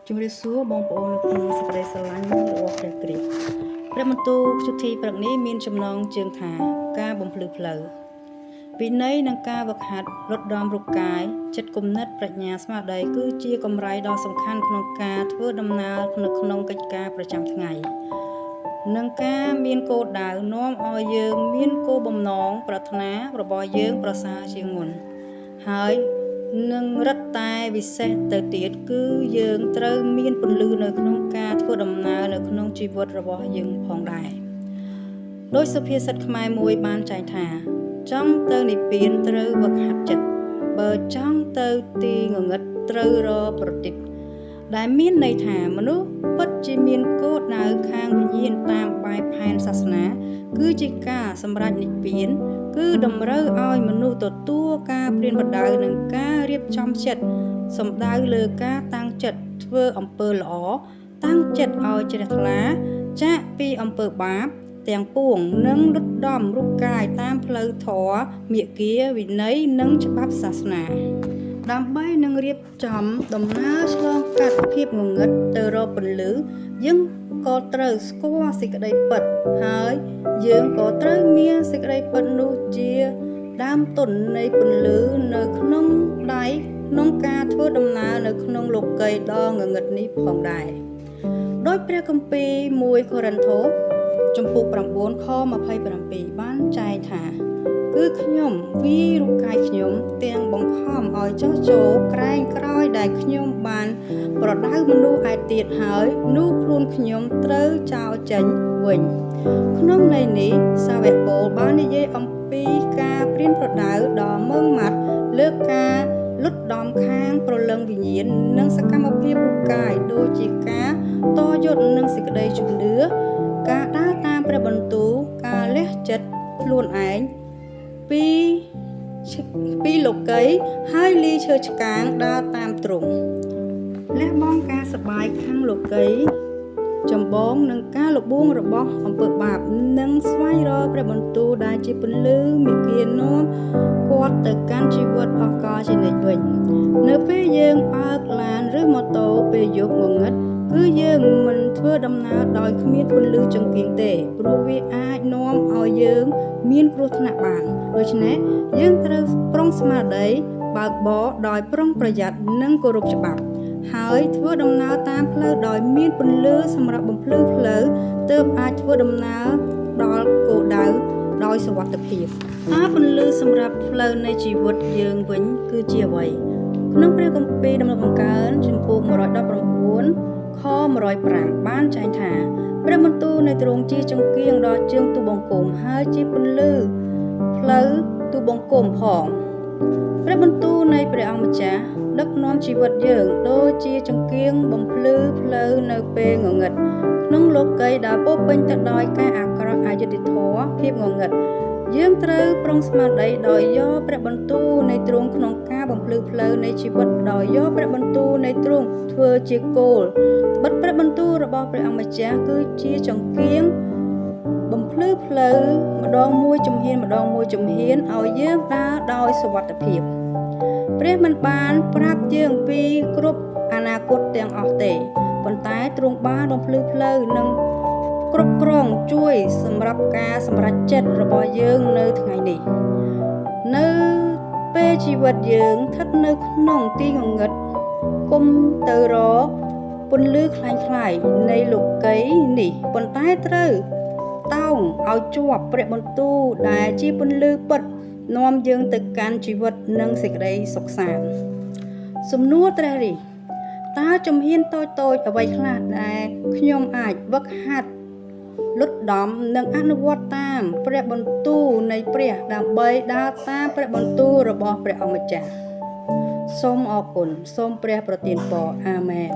ជំរាបសួរបងប្អូននៅក្នុងសេចក្តីស្រឡាញ់របស់ព្រះគ្រីស្ទព្រះបន្ទូលជុធីព្រឹកនេះមានចំណងជើងថាការបំភ្លឺផ្លូវវិន័យនិងការវឹកហាត់លត់ដំរូបកាយចិត្តគំនិតប្រាជ្ញាស្មារតីគឺជាកម្រៃដ៏សំខាន់ក្នុងការធ្វើដំណើរនៅក្នុងកិច្ចការប្រចាំថ្ងៃនិងការមានគោលដៅនាំឲ្យយើងមានគោលបំណងប្រាថ្នារបស់យើងប្រសើរជាងមុនហើយនឹងរឹតតែវិសេសទៅទៀតគឺយើងត្រូវមានពន្លឺនៅក្នុងការធ្វើដំណើរនៅក្នុងជីវិតរបស់យើងផងដែរដោយសុភាសិតខ្មែរមួយបានចែងថាចង់ទៅនិព្វានត្រូវវឹកហាត់ចិត្តបើចង់ទៅទីងងឹតត្រូវរប្រតិទដែលមានន័យថាមនុស្សពិតជាមានគោលដៅខាងវិញ្ញាណតាមបែបផែនសាសនាគឺជាការសម្រេចនិព្វានគឺតម្រូវឲ្យមនុស្សទទួលការព្រានប្រដៅនិងការរៀបចំចិត្តសំដៅលើការតាំងចិត្តធ្វើអំពើល្អតាំងចិត្តឲ្យជ្រះថ្លាចាកពីអំពើបាបទាំងពួងនិងលុតដំរូបកាយតាមផ្លូវធម៌មាគាវិន័យនិងច្បាប់សាសនាដើម្បីនឹងរៀបចំដំណើរឆ្លងកាត់ភាពងងឹតទៅរកពន្លឺយើងក៏ត្រូវស្គាល់សេចក្តីពិតហើយយើងក៏ត្រូវមានសេចក្តីពិតនោះជាដើមទុននៃពន្លឺនៅក្នុងដៃក្នុងការធ្វើដំណើរនៅក្នុងលោកីយ៍ដ៏ងងឹតនេះផងដែរដោយព្រះគម្ពីរ1កូរិនថូសចំពុក9ខ27បានចែងថាគឺខ្ញុំវាយរូបកាយខ្ញុំទាំងបង្ខំឲ្យចោះចូលក្រែងក្រោយដែលខ្ញុំបានប្រដៅមនុស្សឯទៀតហើយនោះខ្លួនខ្ញុំត្រូវចោលចេញវិញក្នុងន័យនេះសាវកប៉ូលបាននិយាយអំពីការព្រានប្រដៅដ៏ម៉ឺងម៉ាត់លើការលុតដំខាងប្រលឹងវិញ្ញាណនិងសកម្មភាពរូបកាយដូចជាការតយុទ្ធនឹងសេចក្តីជំនឿការដើរតាមព្រះបន្ទូលការលះចិត្តខ្លួនឯងពីលោកីយ៍ហើយលីឈើឆ្កាងដើរតាមទ្រង់លះបង់ការសប្បាយខាងលោកីយ៍ចម្បងនឹងការលបួងរបស់អំពើបាបនិងស្វែងរកព្រះបន្ទូលដែលជាពន្លឺមេគានាំគាត់ទៅកាន់ជីវិតអកលជានិច្ចវិញនៅពេលយើងបើកឡានឬម៉ូតូពេលយប់ងងឹតគឺយើងមិនធ្វើដំណើរដោយគ្មានពន្លឺចង្កៀងទេព្រោះវាអាចនាំឲ្យយើងមានគ្រោះថ្នាក់បានដូច្នេះយើងត្រូវប្រុងស្មារតីបើកបរដោយប្រុងប្រយ័ត្ននិងគោរពច្បាប់ហើយធ្វើដំណើរតាមផ្លូវដោយមានពន្លឺសម្រាប់បំភ្លឺផ្លូវទើបអាចធ្វើដំណើរដល់គោលដៅដោយសុវត្ថិភាពពន្លឺសម្រាប់ផ្លូវនៃជីវិតយើងវិញគឺជាអ្វីក្នុងព្រះគម្ពីរដំណើរបង្កើនចំពោះ119ខ105បានចែងថាព្រះបន្ទូលនៃទ្រង់ជាចង្គៀងដល់ជើងទូបង្គំហើយជាពន្លឺផ្លូវទូបង្គំផងព្រះបន្ទូលនៃព្រះអង្គម្ចាស់ដឹកនាំជីវិតយើងដូចជាចង្គៀងបំភ្លឺផ្លូវនៅពេលងងឹតក្នុងលោកីយ៍ដែលពោរពេញទៅដោយការអាក្រក់អយុត្តិធម៌ភាពងងឹតយើងត្រូវប្រុងស្មារតីដោយយកព្រះបន្ទូលនៃទ្រង់ក្នុងការបំភ្លឺផ្លូវនៃជីវិតដោយយកព្រះបន្ទូលនៃទ្រង់ធ្វើជាគោលបិទព្រះបន្ទូលរបស់ព្រះអង្គម្ចាស់គឺជាចង្គៀងបំភ្លឺផ្លូវម្ដងមួយជំហានឲ្យយើងដើរដោយសុវត្ថិភាពព្រះមិនបានប្រាប់យើងពីគ្រប់អនាគតទាំងអស់ទេប៉ុន្តែទ្រង់បានបំភ្លឺផ្លូវនិងគ្រប់គ្រងជួយសម្រាប់ការសម្រេចចិត្តរបស់យើងនៅថ្ងៃនេះនៅពេលជីវិតយើងស្ថិតនៅក្នុងទីងងឹតគុំទៅរកពន្លឺខ្លាំងៗនៃលោកីយ៍នេះប៉ុន្តែត្រូវតោងឲ្យជាប់ព្រះបន្ទូលដែលជាពន្លឺពិតនាំយើងទៅកាន់ជីវិតនិងសេចក្តីសុខសាន្តសំណួរព្រះរាជតើជំហានតូចអ្វីខ្លះដែលខ្ញុំអាចវឹកហាត់លុតដំនិងអនុវត្តតាមព្រះបន្ទូលនៃព្រះដើម្បីដើរតាមព្រះបន្ទូលរបស់ព្រះអង្គម្ចាស់សូមអរគុណសូមព្រះប្រទានពរអាមែន